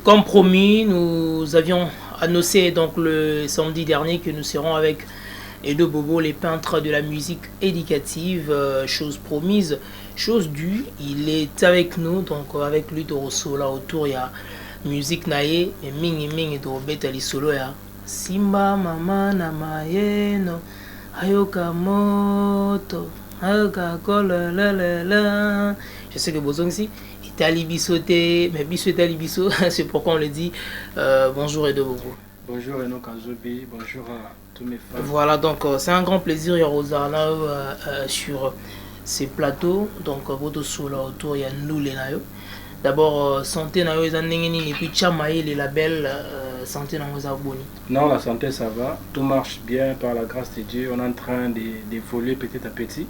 Comme promis, nous avions annoncé donc le samedi dernier que nous serons avec Edo Bobo, les peintres de la musique éducative. Chose promise, chose due. Il est avec nous, donc avec lui de là autour il y a musique naïe et mingi de Robert Ali Solo ya Simba mama na mayeno ayoka moto ayoka kolalala. Je sais que Bozong ici est alibisoté, mais biso est alibiso, c'est pourquoi on le dit. Bonjour Edo Bobo. Bonjour Eno Kazobi, bonjour à tous mes fans. Voilà, donc c'est un grand plaisir, Rosana, sur ces plateaux. Donc, votre soula autour, il y a nous les nayo. D'abord, santé nayo, et puis Chamaï, les labels, santé nayo, boni. Non, la santé ça va, tout marche bien par la grâce de Dieu. On est en train d'évoluer petit à petit.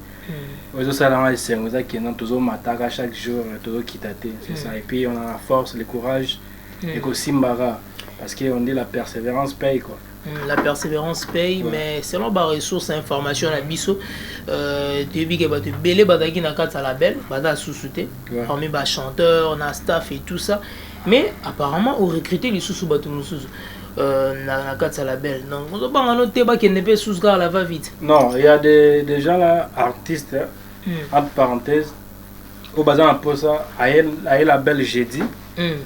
Aux salariés, c'est nous qui nous toujours mataka chaque jour, toujours quitter, c'est ça. Et puis on a la force, le courage, et aussi Mbara, parce qu'on dit la persévérance paye quoi. La persévérance paye, mais selon les ressources et informations à Bisso, tu dis que tu belé badagi na kat label, bada sous-souté, parmi les chanteurs, na staff et tout ça. Mais apparemment, on recruté les sous-sous na kat label. Donc, on va noter qu'il n'est pas sous la va vite. Non, il y a des gens là, artistes, entre parenthèses, au bazar pour ça, à la belle jeudi,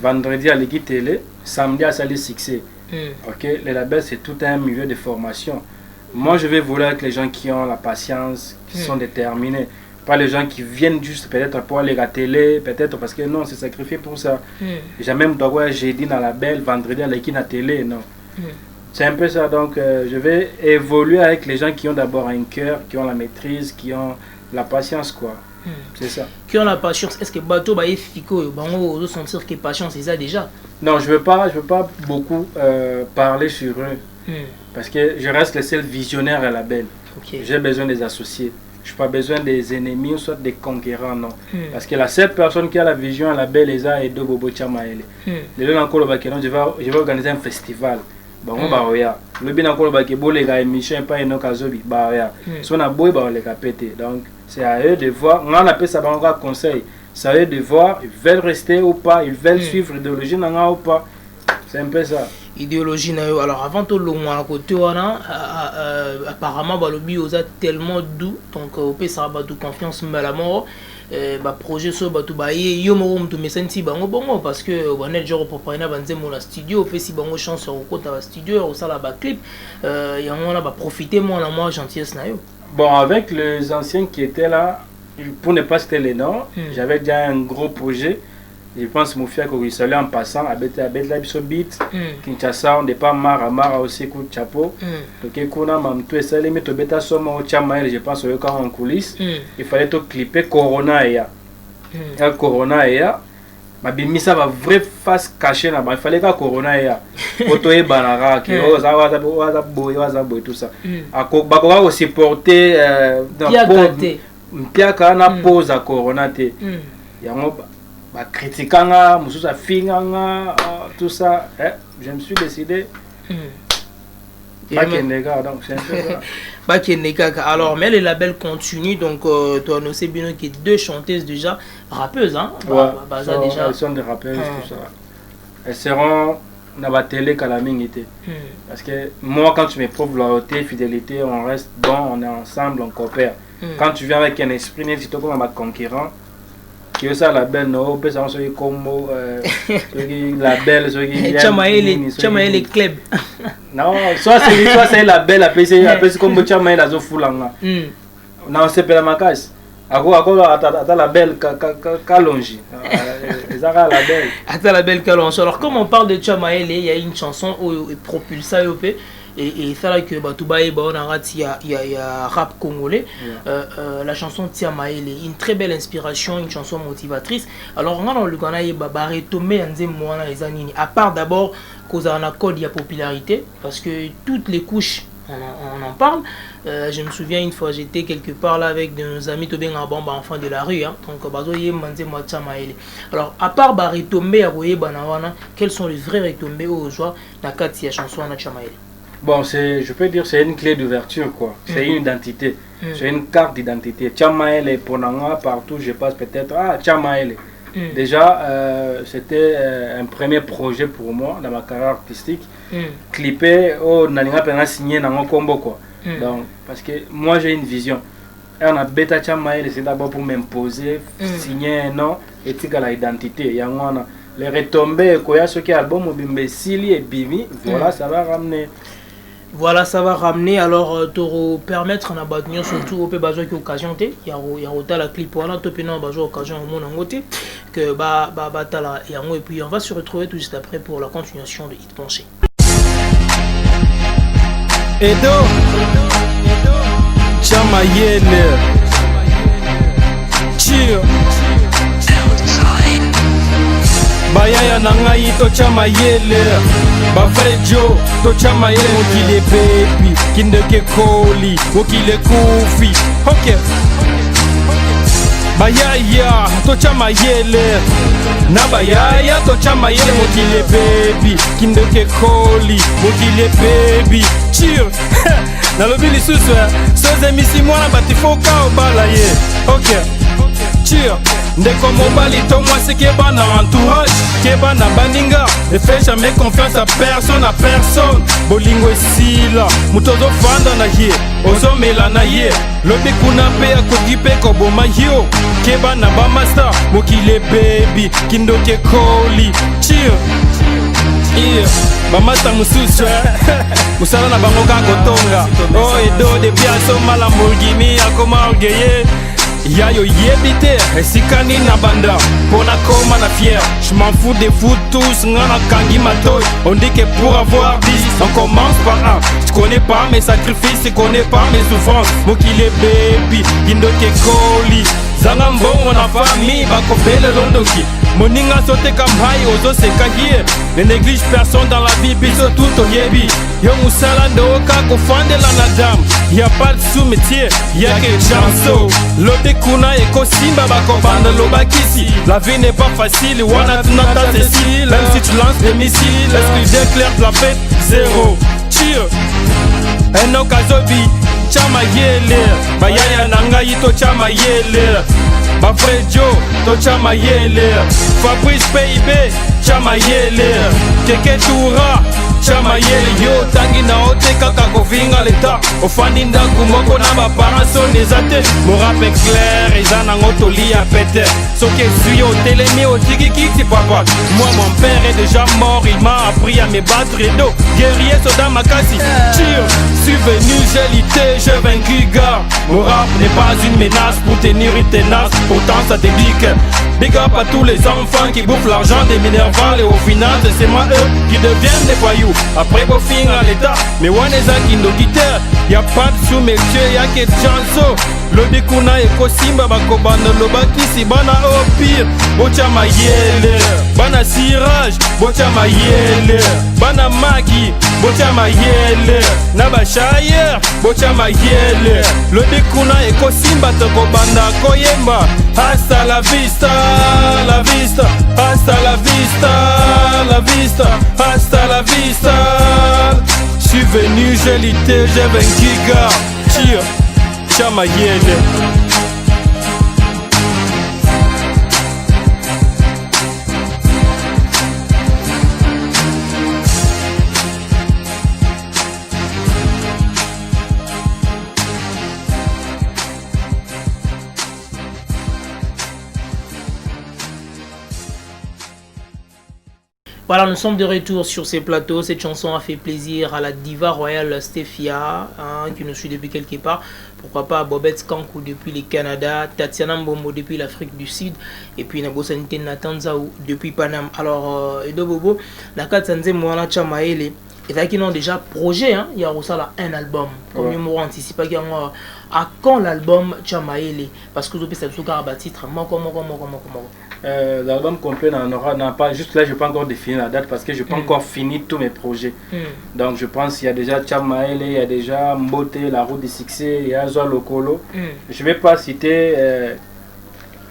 vendredi à l'équipe télé, samedi à Sali Succès. Ok, les labels c'est tout un milieu de formation. Moi je vais voler avec les gens qui ont la patience, qui sont déterminés, pas les gens qui viennent juste peut-être pour aller à la télé, peut-être parce que non, c'est sacrifié pour ça. Jamais me dois jeudi dans la label, vendredi à l'équipe à la télé, non. C'est un peu ça, donc je vais évoluer avec les gens qui ont d'abord un cœur, qui ont la maîtrise, qui ont la patience quoi. C'est ça. Qui ont la patience. Est-ce que bateau ba effico bango sentir que patience c'est ça déjà? Non, je veux pas beaucoup parler sur eux. Parce que je reste le seul visionnaire à la belle. J'ai besoin des associés. Je n'ai pas besoin des ennemis ou soit des conquérants, non. Parce que la seule personne qui a la vision à la belle est Edo Bobo Chamaele. Je vais organiser un festival. Bon, le bien encore le beau les gars émission pas Eno Kazobi son aboy les capéter. Donc c'est à eux de voir, on appelle ça un conseil, c'est à eux de voir, ils veulent rester ou pas, ils veulent suivre l'idéologie ou pas. C'est un peu ça. Idéologie alors avant tout le monde à côté apparemment balobi osa tellement doux, donc au peut ça va de confiance mais la mort projet so batu baye yo mo mtu mesenti bango bongo parce que on est genre pour prendre banze mon studio pe si bango chance au côté de studio au sala ba clip y on a profiter moi gentillesse na yo. Bon, avec les anciens qui étaient là, pour ne pas citer les noms, j'avais déjà un gros projet. Je pense que mon frère Korisole en passant à Betla Beat, Kinshasa, on n'est pas Mara aussi coup de chapeau. Donc, on a même tout ça, les méthodes bêta sont au Chamaï, je pense au cas en coulisses. Il fallait tout clipper Corona et ya. Corona et ya. Ma bimisa va vrai face cachée là-bas. Il fallait que Corona et ya. Auto et Banara, qui waza boy tout ça. Bakora aussi porter dans Mpiaka na pose à Corona te. Yango ba critiquanga, mususa finganga, tout ça, je me suis décidé pas qu'il néga donc c'est un peu ça. Pas qu'il néga. Alors mais les labels continuent donc tu as annoncé bien qu'il y a deux chanteuses déjà rappeuses hein. Déjà elles sont des rappeuses tout ça. Elles seront dans la télé calamité. Parce que moi quand tu me prouves loyauté, fidélité, on reste bon, on est ensemble, on coopère. Quand tu viens avec un esprit net, tu te comme un concurrent. Qui ça la belle non peut ça sur combo la belle sur les club non soit c'est la belle après c'est comme Chamaï la zo fulanga non c'est pas la macasse à la belle calongi ça la belle à la belle calongi. Alors comme on parle de Chamaï il y a une chanson propulsée et ça là que il y a rap congolais la chanson Tia Maele, une très belle inspiration, une chanson motivatrice. Alors on a le Ghana retomber à part d'abord cause un accord de popularité parce que toutes les couches on en parle. Je me souviens une fois j'étais quelque part là avec nos amis Tobeng Abamba enfants de la rue donc bazoye manze Tia Maele. Alors à part retomber à Banawana, quels sont les vrais retombées aux joies la Katia chanson na Tia Maele? Bon, je peux dire c'est une clé d'ouverture quoi. C'est une identité. C'est une carte d'identité. Chamaele pour Nanga partout je passe peut-être Chamaele. Déjà, c'était un premier projet pour moi dans ma carrière artistique. Clipper, nalinga pena signé dans mon combo quoi. Donc, parce que moi j'ai une vision. On a bêta Chamael, c'est d'abord pour m'imposer, signer un nom et tirer l'identité. Les retombées, quoi, ce qui est album, Bimbesili et Bimi, voilà, ça va ramener. Voilà, ça va ramener. Alors, pour permettre à Badnion, surtout au Pébazo qui occasion, il y a la clip pour la topina Bazo occasion au monde en côté que Batala et puis on va se retrouver tout juste après pour la continuation de Hit Penché. Edo Chamael Cheer Bayaya nangai to Chamael Bafre Joe to Chamael Mokile baby Kindeke Koli Mokile Kofi Ok Bayaya to Chamael Na bayaya to Chamael Mokile baby Kindeke Koli Mokile baby Cheer Na lobi lisusu Soze emisi mwana batifoka obala ye Ok Cheer Ndeko mobali to moi c'est que bana entourage Que bana baninga Ne fais jamais confiance à personne Bolingo esila Mutozo fanda na ye Ozo mela na ye Lobi kuna pe akokipe koboma yo Que bana bamasta Mokile baby Kindoke koli Cheer Bamasta mususu Musala na bango kakotonga Oh edo de piaso malamborghini Akoma orgueillé Yayo yebite, esikani na banda Pona koma na fier Je m'en fous des foot tous, ngana kangi matoy On dit que pour avoir 10, on commence par un Je connais pas mes sacrifices, je connais pas mes souffrances Mokile baby, kindoke koli Zanga mbongo na famille, bakopele londoki Moninga sote kamhai, ozo seka here Ne néglige personne dans la vie, biso tout oyebi Yo musala ndoka kofande la nadam Y'a pas de sous-métier, y'a que chanso Lobe kuna eko simba bakobanda lobakisi La vie n'est pas facile, wana tunata ceci Même si tu lances des missiles, l'esprit déclare de la fête, zéro Cheer Enoka Zobi, Chamael Bayaya nangai to Chamael Bafre Joe, to Chamael Fabrice PIB, Chamael Keke Toura, Chamael Yo tangi na ote kaka kovinga leta Ofani ndaku moko na baparaso nezate Mon rap est clair, eza nango toli a pete Soke suis au telemi au tiki kiti papa Moi mon père est déjà mort, il m'a appris à me battre et dos Guerrier soda makasi, cheer Suis venu, j'ai lutté, j'ai vaincu gars Mon rap n'est pas une menace pour tenir une tenace Pourtant ça débique Big up à tous les enfants qui bouffent l'argent des minervales Et au final c'est moi eux qui deviennent des voyous Après vos fins à l'état Mais waneza qui nous quitte Y'a pas de sous-métier, y'a que de chanso Lobi kuna eko simba bakobanda lobakisi Bana au pire, bocha mayele Bana sirage, bocha mayele Bana magi, bocha mayele Naba shayer, bocha mayele Lobi kuna eko simba tokobanda koyemba Hasta la vista, la vista Hasta la vista, la vista Hasta la vista Je suis venu, j'ai lutté, j'ai vaincu gars Cheer Chamael Voilà, nous sommes de retour sur ces plateaux. Cette chanson a fait plaisir à la diva royale Stefia, qui nous suit depuis quelque part. Pourquoi pas à Bobette Kankou depuis le Canada, Tatiana Mbombo depuis l'Afrique du Sud, et puis Nabosanite Natanzaou depuis Paname. Alors, Edo Bobo, la Katsanze Moana Chamael, et qui ont déjà projet, il y a aussi un album. Premier mot anticipé, à quand l'album Chamael? Parce que vous avez fait ça titre, l'album complet n'a pas, juste là je n'ai pas encore défini la date parce que je n'ai pas encore fini tous mes projets. Donc je pense qu'il y a déjà Chamael, il y a déjà Mbote, La Route du Succès, il y a Zoa Lokolo. Je ne vais pas citer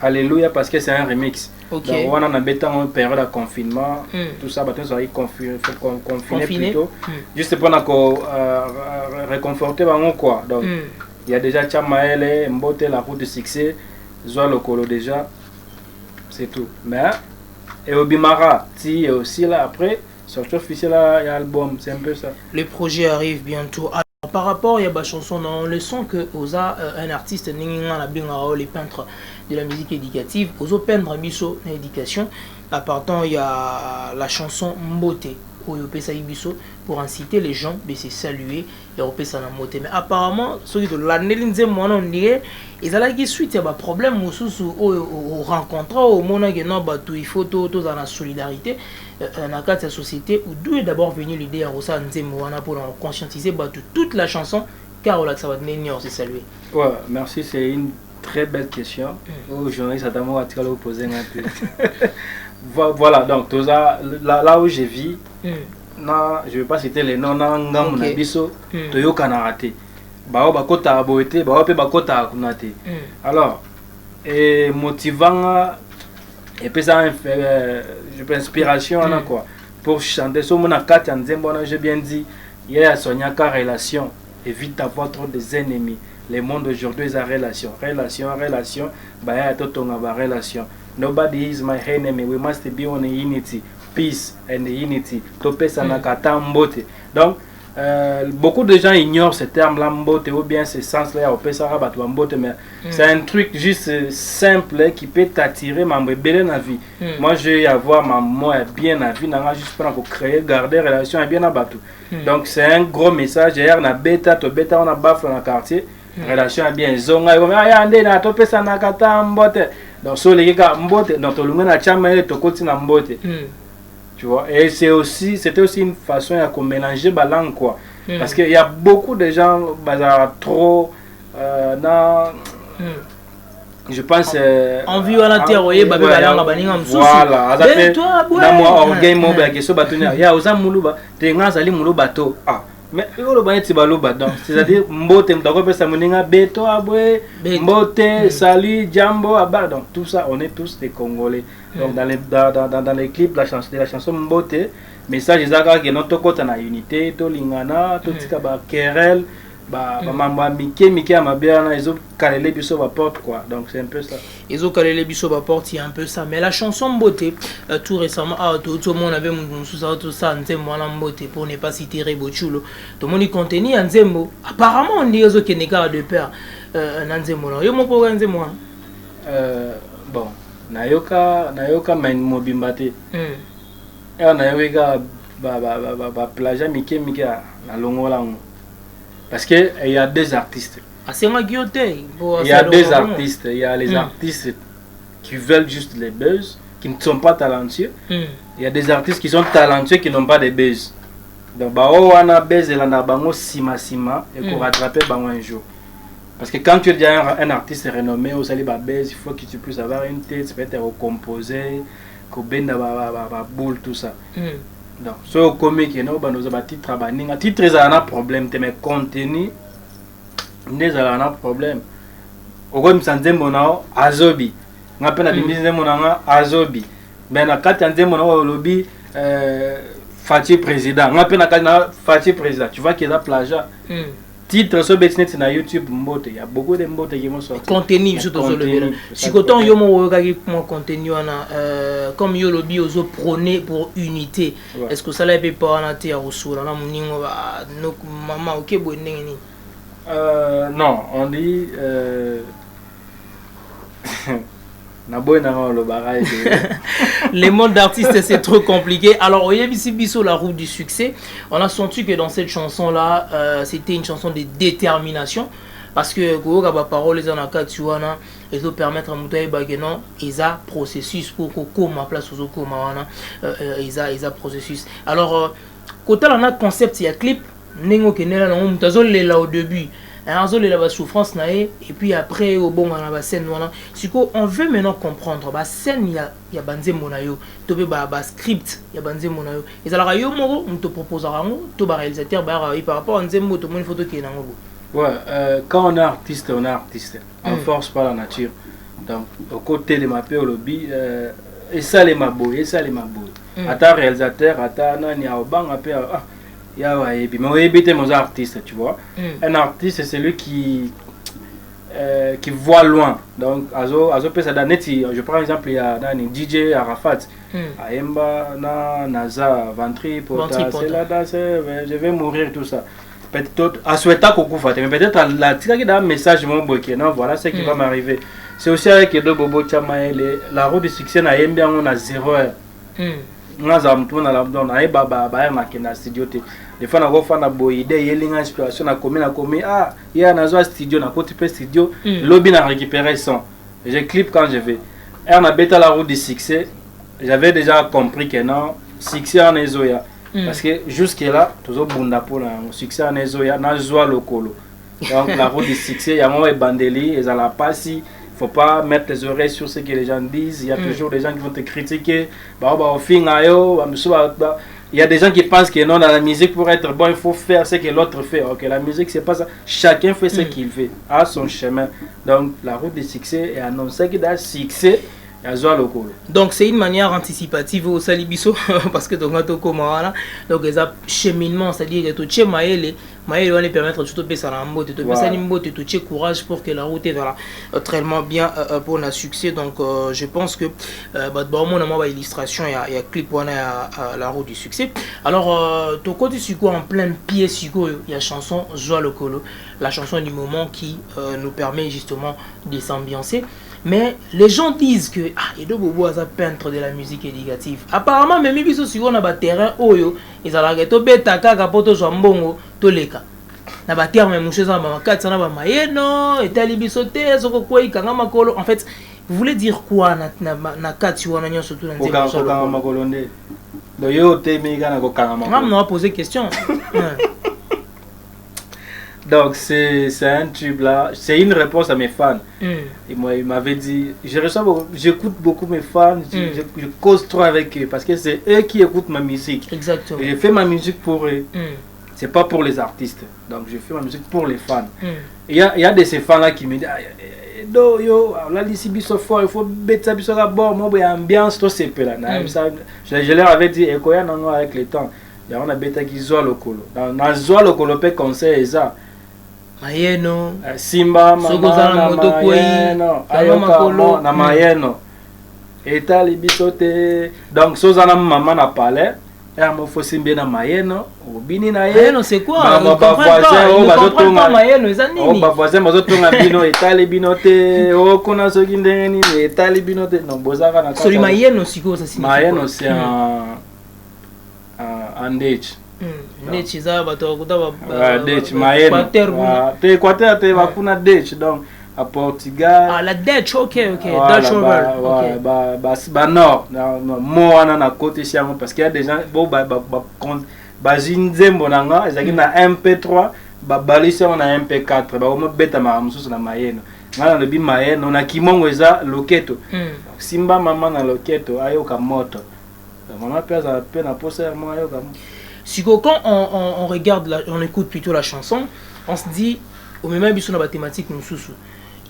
Alléluia parce que c'est un remix. Donc on a une période de confinement, tout ça, on va confiné plutôt. Juste pour réconforter quoi. Donc il y a déjà Chamael, Mbote, La Route du Succès, Zoa Lokolo déjà. c'est tout. Mais et Obimara, si aussi là après sortie officielle là, il y a l'album, c'est un peu ça. Le projet arrive bientôt. Alors, par rapport à la chanson, on le sent que Oza, un artiste, les peintres de la musique éducative, Ozo peindre miso l'éducation. À partant, il y a la chanson Mbote, pour inciter les gens à se saluer et à ça na moté. Mais apparemment, ceux qui l'année on dirait ils allaient qui suite il y a problème au rencontre au monde que non il faut tout dans la solidarité dans la société où d'où est d'abord venu l'idée à Rosa Nzemwana pour conscientiser toute la chanson car ça va venir se saluer. Ouais, merci, c'est une très belle question. Aux journalistes à Damo à poser un peu. Voilà, donc tout ça, là où je vis, na, je ne vais pas citer les noms, Toyo Kanarate. Bakota Aboete, Bakota Kunate. Alors, et motivant, et puis ça, je peux inspiration, quoi. Pour chanter, ce mon akati en Zembona, j'ai bien dit, il y a Sonyaka relation, évite d'avoir trop des ennemis. Le monde aujourd'hui est en relation, bah il y a tout en relation. Nobody is my enemy. We must be on unity, peace and unity. Topé sanakata mbote. Donc, beaucoup de gens ignorent ce terme-là, mbote, ou bien ce sens-là, mais c'est un truc juste simple qui peut t'attirer, mais bien dans la vie. Moi, je vais avoir ma moi bien dans la vie, juste pour créer, garder relation bien à bateau. Donc, c'est un gros message. Hier, on a bêta, on a baffe dans le quartier. Relation bien zonga ya ande na to pesa na kata mbote donc so les gars mbote donc to lunga na chama ile to koti na mbote tu vois et c'était aussi une façon de mélanger balang quoi parce que il y a beaucoup de gens trop je pense envie à terre oye ba balanga baninga msusu voilà na moi orgueil mo ba ke so batunya ya oza muluba te ngazali muluba to mais c'est-à-dire mbote mtakopesa moninga beto abwe mbote salut jambo abar donc tout ça on est tous des Congolais donc dans les clips la chanson mbote message ezaka que notre côté na unité to lingana to tika ba querelle ba mamba mike amabia ezo kalele biso ba porte quoi donc c'est un peu ça ezo kalele biso ba porte il y a un peu ça mais la chanson mbote tout récemment tout le monde avait tout ça Nzembo na mbote pour ne pas citer Rebochulo tout le monde contenu Nzembo apparemment on dit ezo keneka de père Nzembo yo mo pour Nzembo bon nayoka main mobimbate nayoka ba plaja mike na longola parce que il y a deux artistes. Il y a deux artistes. Il y a les artistes qui veulent juste les buzz, qui ne sont pas talentueux. Il y a des artistes qui sont talentueux qui n'ont pas de buzz. Donc, on a buzz et on a bango sima et qu'on rattraper un jour. Parce que quand tu es déjà un artiste renommé, au sali buzz, il faut que tu puisses avoir une tête, peut-être recomposer, que ben boule tout ça. Donc, ce comique, nous avons titre, ils ont un problème, mais contenu, ils ont un problème. Au comme Sanzemona, Azobi, on appelle la Azobi, mais na Katanzemona au lobby, Fatih président, on appelle la Fatih président, tu vois qu'il y a plagiat. Titre sur Betnet na YouTube mbote, il y a beaucoup de mbote qui vont sortir. Contenu surtout le si quand yo mo regardé mon contenu comme yo lobby ozo prôner pour unité. Est-ce que ça là peut pas en terre au sous là moningo ba no maman OK bo ndenge ni. Non, on dit les modes d'artistes c'est trop compliqué. Alors au Yebisi Bisso la route du succès, on a senti que dans cette chanson là c'était une chanson de détermination parce que Goga parole les en akatuana et doit permettre à Moutaï Bageno ils a processus pour ma place aux Okomana ils a processus. Alors quand on a concept il y a clip nengo kenela na mutazol là au début la souffrance et puis après au bon on a scène on veut maintenant comprendre ba scène il y a banze monayo to be ba script il y a banze monayo et alors yo moko on te proposera to ba réalisateur par rapport à Nzembo to mon photo qui est nango quand on est artiste on force pas la nature donc au côté de ma paix au lobby et ça les maboy ata réalisateur ata nani a obang apé mais on évite mes artistes, tu vois. Un artiste, c'est celui qui qui voit loin. Donc, je prends exemple, il y a DJ Arafat, Aemba, Naza, Ventri, c'est là, je vais mourir, tout ça. Peut-être à souhaiter qu'on coupe, mais peut-être la tirage d'un message, mon bokeh, non, voilà ce qui va m'arriver. C'est aussi avec Edo Bobo Chamaele, la route du succès, on a 0 heure. On a studio. Des fois, on a une idée, il y a une inspiration, on a il y a un studio, on a un studio, lobby a récupéré son. Je clip quand je vais. Et on a bêta la route du succès. J'avais déjà compris que non, succès en Ezoya. Parce que jusque-là, toujours bunda pour le succès en Ezoya, on a joué le colo. Donc la route du succès, il y a un bandeli, ils n'ont pas si. Il ne faut pas mettre les oreilles sur ce que les gens disent. Il y a toujours des gens qui vont te critiquer. Il y a des gens qui pensent que non, dans la musique, pour être bon, il faut faire ce que l'autre fait. Ok, la musique, c'est pas ça. Chacun fait ce qu'il fait, à son chemin. Donc, la route du succès est annoncée que dans le succès, il y a Zoa Lokolo. Donc, c'est une manière anticipative au Salibiso, parce que donc, donc, il y a cheminement, c'est-à-dire que tu Maël va les permettre de te faire un mot, de te faire un mot, de te courage pour que la route est très bien pour le succès. Donc, je pense que mon illustration, il y a clip à la route du succès. Alors, ton côté sur quoi en plein pied sur quoi il y a chanson Zoa Lokolo, la chanson du moment qui nous permet justement de s'ambiancer. Mais les gens disent que Edo Bobo a peintre de la musique éducative. Apparemment, même si on a un terrain, ils ont dit que bêta kaka poto jambongo toleka. Na ba terme même chose na ba katsa na ba mayeno etali bisote soko kwa ikanga makolo. En fait, vous voulez dire quoi na katsi wana nyo surtout na nzela kanga makolo nde. Do yo te mega na ko kanga makolo. On m'a posé question. Donc c'est un tube là, c'est une réponse à mes fans. Et moi il m'avait dit, j'écoute beaucoup mes fans, je cause trop avec eux parce que c'est eux qui écoutent ma musique. Exactement. Et je fais ma musique pour eux. C'est pas pour les artistes. Donc je fais ma musique pour les fans. Il y a de ces fans là qui me disent yo là ici biso fort, il faut mettre biso là bas, moi il y a ambiance tout c'est là. Je leur avais dit ekoya nango avec le temps. Il y a on a bêta qui Zoa Lokolo. Dans Zoa Lokolo pe conseil ça. Mayeno Simba mama Mayeno Ayokamo na Mayeno etali bisote. Donc sozana mama na palais et mo fo simbe na Mayeno obini na ye Mayeno c'est quoi? On comprend pas Mayeno ezani ni ba voisin bazotonga bino etali binote o kona soki ndenge ni etali binote non bozaka na Soli Mayeno siko ça signifie Mayeno c'est un date. Date za bato kuta date Mayeno te Équateur te bakuna date donc à Portugal la date OK Dutch over ba nord mo wana na côté siamo parce qu'il y a des gens bon ba zinzembo nanga ezaki na MP3 ba balisa na MP4 ba mo beta ma mususu na Mayeno ngala lobi Mayeno na kimongo eza loketo simba mama na loketo ayoka moto maman pesa pe na poser mo ayoka. Quand on regarde, on écoute plutôt la chanson, on se dit, au même biso na ba thématique nous sous.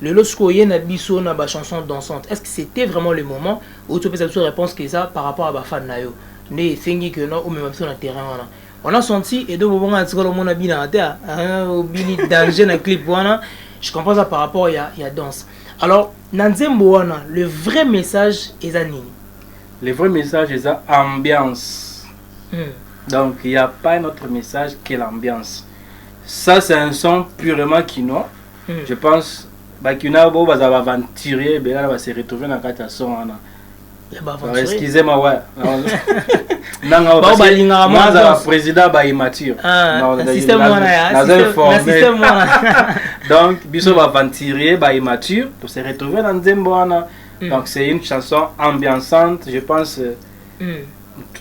Le lorsqu'on y a na biso na ba chanson dansante, est-ce que c'était vraiment le moment où tu peux avoir réponse que ça par rapport à ba fan na yo? Ne fingi que non, ou même sur le terrain wana. On a senti et donc bon on a mona bina terre, au bini danger na clip wana. Je comprends ça par rapport il y a danse. Alors, nanzembo wana, le vrai message est à nini? Le vrai message est à ambiance. Donc, il n'y a pas un autre message que l'ambiance. Ça, c'est un son purement quinois. Je pense que Kino va aventurer, et va se retrouver dans le son. Excusez-moi, ouais. Le président est immature. Donc, Bisso va aventurer, est immature, pour se retrouver dans Zemboana. Donc, c'est une chanson ambiançante, je pense.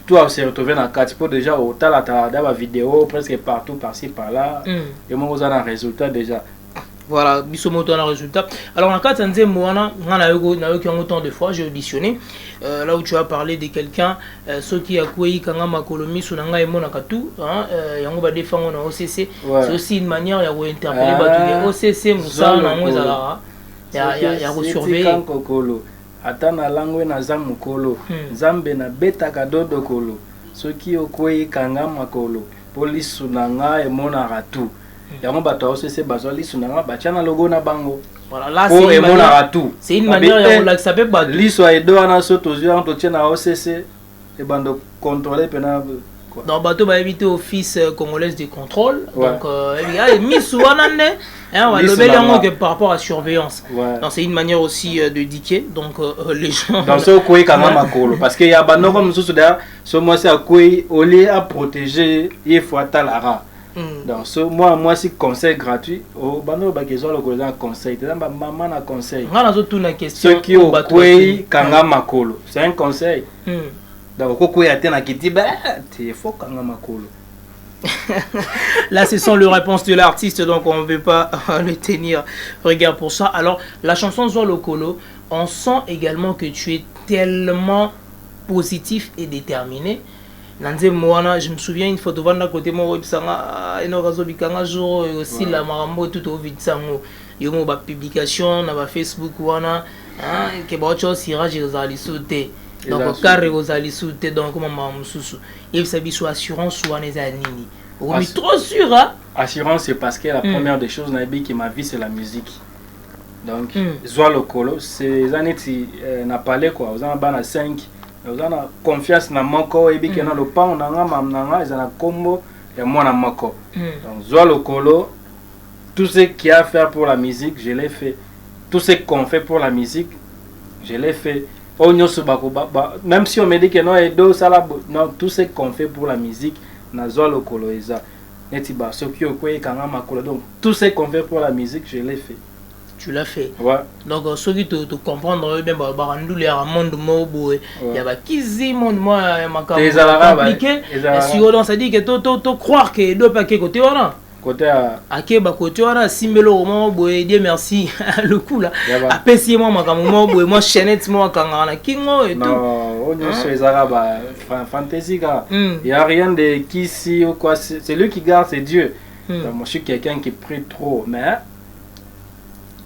Tout a se retrouvé dans le cadre pour déjà au talent la vidéo presque partout par-ci par-là et moi vous avez un résultat déjà. Voilà, biso moto na résultat. Alors en cas de moana na yo autant de fois j'ai auditionné là où tu as parlé de quelqu'un ceux qui a kouyi kanga makolomi sunanga emona katu yango ba défendre na OCC. C'est aussi une manière ya interpeller ba de OCC musa na ngozala ya resurveiller ata na langue na za mukolo nzambe na betaka dodo kolo soki okoyi kanga makolo polisu na nga emona ratu yango bato osese bazwa lisu na nga batia na logo na bango Voilà, là c'est une manière de saper pas. L'histoire est dans un saut aux yeux, on tient à OCC et bande contrôler pendant. Dans bateau va éviter office congolais de contrôle. Donc il y a mis souvent on va lever par rapport à la surveillance. Donc c'est une manière aussi de diquer. Donc les gens. Dans ce coup quand même à colo parce qu'il y a bande comme sous d'ailleurs ce mois c'est à quoi au lieu à protéger il faut atalara. Donc moi si conseil gratuit au bando ba qu'ils ont le conseil maman na conseil. On a surtout une question. Ce qui au quoi kanga makolo c'est un conseil. Donc koko ya tena kiti ba tu faut kanga makolo. Là ce sont les réponses de l'artiste donc on ne veut pas le tenir regarde pour ça. Alors la chanson Zoa Lokolo, on sent également que tu es tellement positif et déterminé. Nanze Moana, je me souviens une photo vanda côté moi obsanga enorazo bikanga jour aussi la marambo tout au vite sango yomo ba publication na ba Facebook wana ke ba cho sira jezali sauter donc carré ozali sauter donc maman mususu et ça biso assurance wana za nini on est trop sûr hein assurance c'est parce que la première des choses nabi qui ma vie c'est la musique donc Zoa Lokolo c'est zaneti na parlé quoi aux bana 5 vous avez confiance dans mon corps et bien que dans le pan on a mamnanga ils ont un combo et moi dans mon corps donc Zoa Lokolo tout ce qu'il y a à faire pour la musique je l'ai fait tout ce qu'on fait pour la musique je l'ai fait même si on me dit que non et deux ça là non tout ce qu'on fait pour la musique na Zoa Lokolo eza netiba ce qui okwe kanga makolo donc tout ce qu'on fait pour la musique je l'ai fait. Tu l'as fait. Ouais. Donc ceux qui te comprendre bien barandou les monde mobo il y a ba kizi monde moi compliqué si on ça dit que to croire que do pas que côté wana côté à ke ba côté wana simelo mo boy Dieu merci le coup là apprécier moi makambo moi chaînette moi kanga na kingo et tout non on est les arabes fantasy gars il y a rien de qui si ou quoi c'est lui qui garde c'est Dieu. Donc moi je suis quelqu'un qui prie trop mais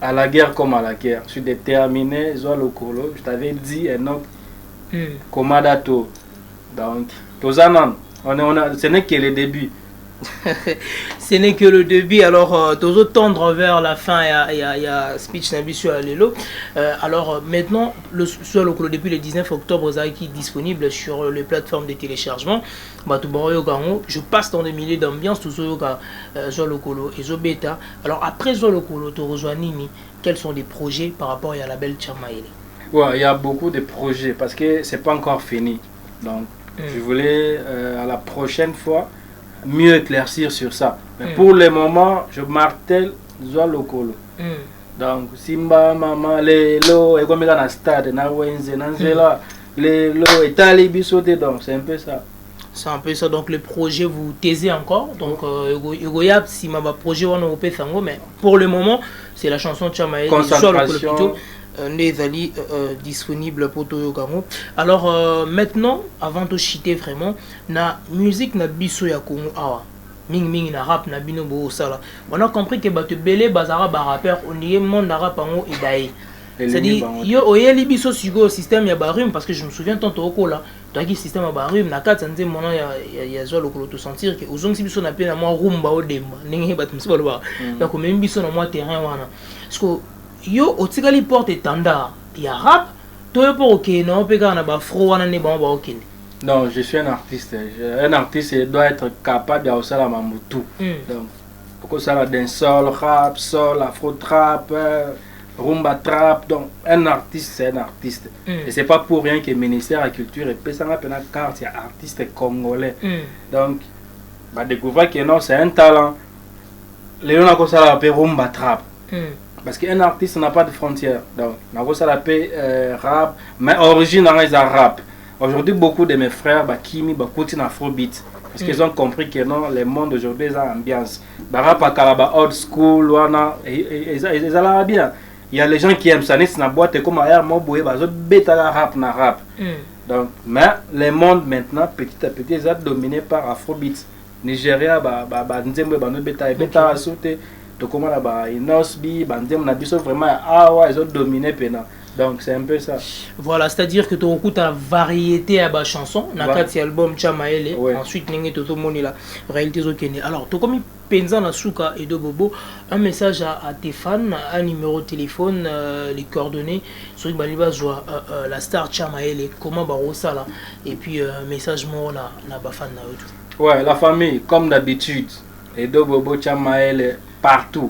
à la guerre comme à la guerre. Je suis déterminé, Zoa Lokolo. Je t'avais dit un autre Komadato. Donc, ce n'est que le début. Ce n'est que le début. Alors, toujours tendre vers la fin, il y a speech Nabisu Alelo. Alors, maintenant, le Zoa Lokolo, depuis le 19 octobre, qui est disponible sur les plateformes de téléchargement. Je passe dans des milliers d'ambiances, tout ça, Zoa Lokolo et Zobeta. Alors, après Zoa Lokolo, tu rejoins Nini. Quels sont les projets par rapport à la belle Tchamaele? Ouais, il y a beaucoup de projets parce que c'est pas encore fini. Donc, je voulais à la prochaine fois mieux éclaircir sur ça. Mais pour le moment, je martèle Zoa Lokolo. Donc, Simba, Mama, Lelo, et comme il y a un stade, Nawenze, Nanzela, Lelo, et Talibisote, donc c'est un peu ça. C'est un peu ça, donc le projet vous taisez encore. Donc, Egoyab, si ma projet on a sango, mais pour le moment, c'est la chanson Tchamaele Zoa Lokolo plutôt. Nezali disponible pour Toyo Congo. Alors maintenant, avant de chiter vraiment, na musique na biso ya Congo awa. Ming na rap na bino bo sala. On a compris que ba te belé bazara ba rappeur on y est monde rap en et daï. C'est-à-dire yo oyeli biso sugo système ya barum parce que je me souviens tant au là. Toi qui système ya barum na kata nze mona ya Zoa Lokolo to sentir que ozong si biso na pe na moi rumba o demba. Ningi bat msiba lo ba. Donc même biso na moi terrain wana. Parce que yo otikali porte étendard ya rap toi pour OK non peka na ba fro wana ne ba OK. Non, je suis un artiste. Un artiste doit être capable de faire la mamutu. Donc pourquoi ça la dancehall, rap, soul, afro trap, rumba trap. Donc un artiste c'est un artiste. Et c'est pas pour rien que le ministère de la culture et puis ça n'a pas une carte, il y a artiste congolais. Donc bah découvrir que non, c'est un talent. Léon a ça la rumba trap. Parce qu'un artiste n'a pas de frontières. Donc, on a rap, mais origine dans les rap. Aujourd'hui, beaucoup de mes frères, Kimi, continuent afrobeat. Parce qu'ils ont compris que non, le monde aujourd'hui, ils ont ambiance. Rap à Kalaba, old school, ils ont bien. Il y a les gens qui aiment ça, ils sont boîte comme ailleurs, moi, ils ont bêta rap, na rap. Donc, mais le monde maintenant, petit à petit, ils sont dominés par afrobeat. Nigeria, Nzembe, bêta a sauté. Comment là-bas, Inosbi, Bandem, Nabiso, vraiment, ils ont dominé. Donc c'est un peu ça. Voilà, c'est-à-dire que tu écoutes la variété à la chanson, dans le album Chamaele, ensuite tu as la réalité zokene. Alors, tu as comme Penza Nasuka et de Bobo, un message à tes fans, un numéro de téléphone, les coordonnées, sur la star Chamaele, comment ça là, et puis message moi na bafan na tout. Ouais, la famille, comme d'habitude, Edo Bobo Chamaele partout.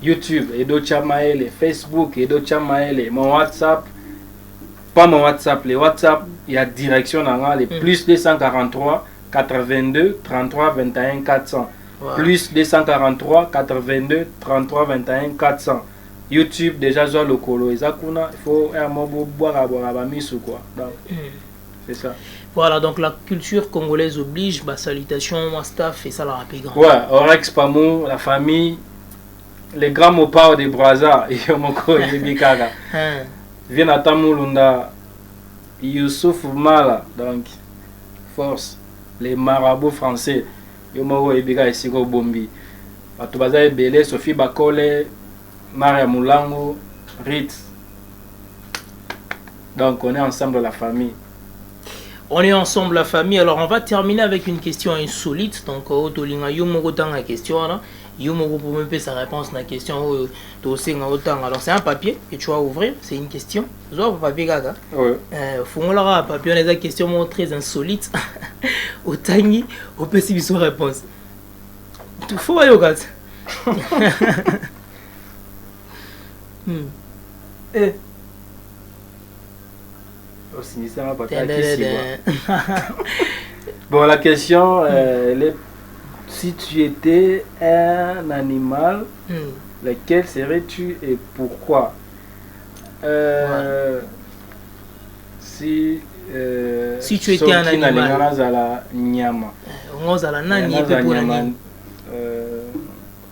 YouTube, Edo Chamaele, Facebook, Edo Chamaele, mon WhatsApp, pas mon WhatsApp, les WhatsApp, il y a direction dans les plus 243 82 33 21 400. Ouais. Plus 243 82 33 21 400. YouTube, déjà, j'ai le colo. Il faut un mot boire à quoi. C'est ça. Voilà, donc la culture congolaise oblige, salutations, moi staff, et ça la rappelle grand. Ouais, Orex Pamou, la famille. Les grands mopards de Braza, Yomoko et Bikaga. Viennent à Tamulunda, Youssouf Mala, donc force, les marabouts français, Yomoko et Bikaga et Sigo Bombi. Atubaza et Belé, Sophie Bakole, Maria Moulango, Ritz. Donc on est ensemble la famille. On est ensemble la famille. Alors on va terminer avec une question insolite. Donc Otolinga Yomoko dans la question là. Yomoko pour me faire sa réponse à la question. Alors c'est un papier que tu vas ouvrir. C'est une question. Tu un papier gaga. Oui. Faut on l'aura un papier. On a des questions très insolites. Au tangi, au pessimiste sans réponse. Tu faut aller au gars. Bon, la question, elle est, si tu étais un animal, lequel serais-tu et pourquoi? Si tu étais un animal,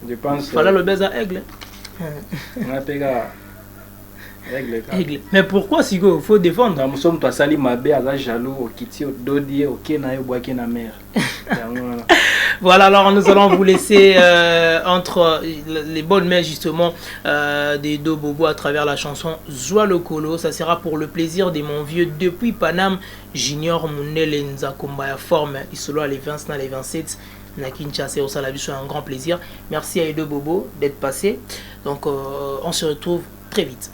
je pense. Voilà le baiser à aigle. Aigle. Mais pourquoi si il faut défendre? Nous sommes tous sali mabé à la jaloux au kiti au dodier au kena au bois kena mer. Voilà, alors nous allons vous laisser entre les bonnes mains justement des deux bobos à travers la chanson Zoa le Colo. Ça sera pour le plaisir de mon vieux depuis Paname Junior Mounel Nzakomba forme Isolo les 20 les 27 na Kinshasa au Salabiso, un grand plaisir. Merci à les deux bobos d'être passés. Donc on se retrouve très vite.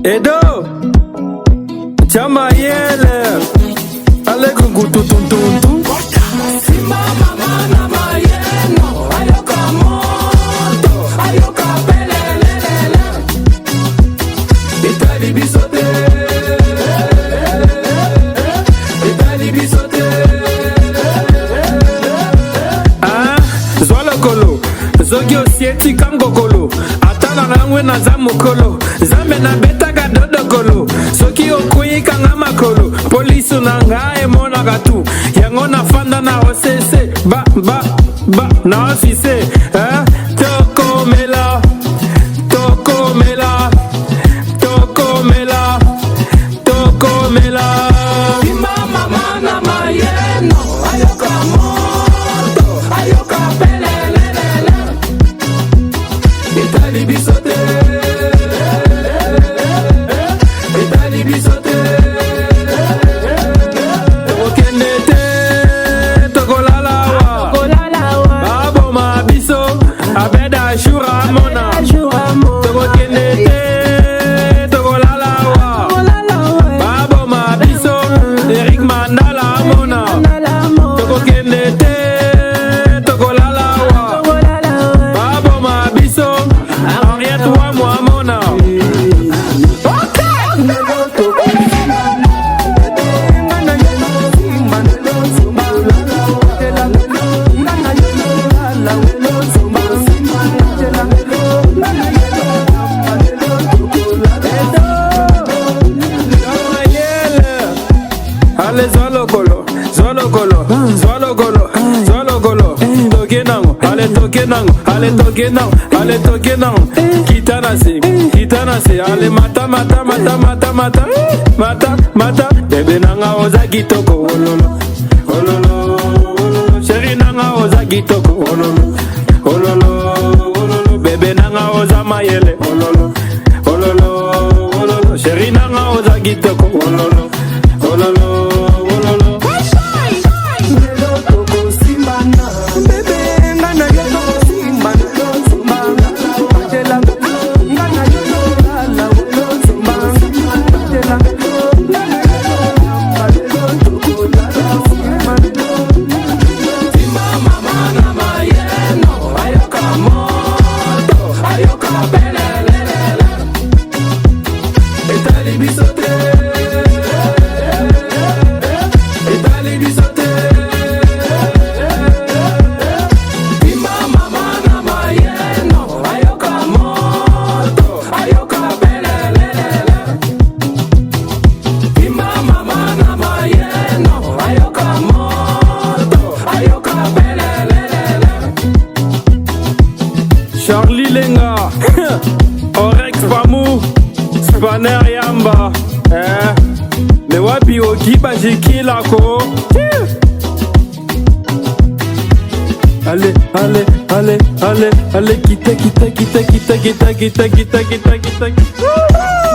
Edo Chamaele Ale kukututuntuntu Simba mama na mayeno Ayoka moto Ayoka pelelelele Itali bisote Itali bisote Zwala kolo Zogi osieti kangokolo Atana nangwe na zamukolo Zambe na beta gadodo kolo Soki okuyi kanga makolo Polisu na ngae mona gatu Yango na fanda na osese Ba na ofise Toko mela Toko mela Toko mela Toko mela Simba mama na mayeno Ayoka moto Ayoka pelelelele Itali bisote Itali bisote Tokolalawa Babo ma biso toke nango, ale toke nango, ale toke nango. Kitana se, ale mata, mata, mata, mata, mata, mata, mata. Bebe nanga oza kitoko, ololo, ololo, ololo. Chéri nanga oza kitoko, ololo, ololo, ololo. Bebe nanga oza mayele, ololo, ololo, ololo. Chéri nanga oza kitoko, ololo, ololo, ololo. Charlie Lenga, Orex Pamou, Spanner Yamba, le wapi okiba jikilako. Allez, allez, allez, allez, allez, quitte, quitte, quitte, quitte, quitte, quitte, quitte, quitte, quitte, quitte.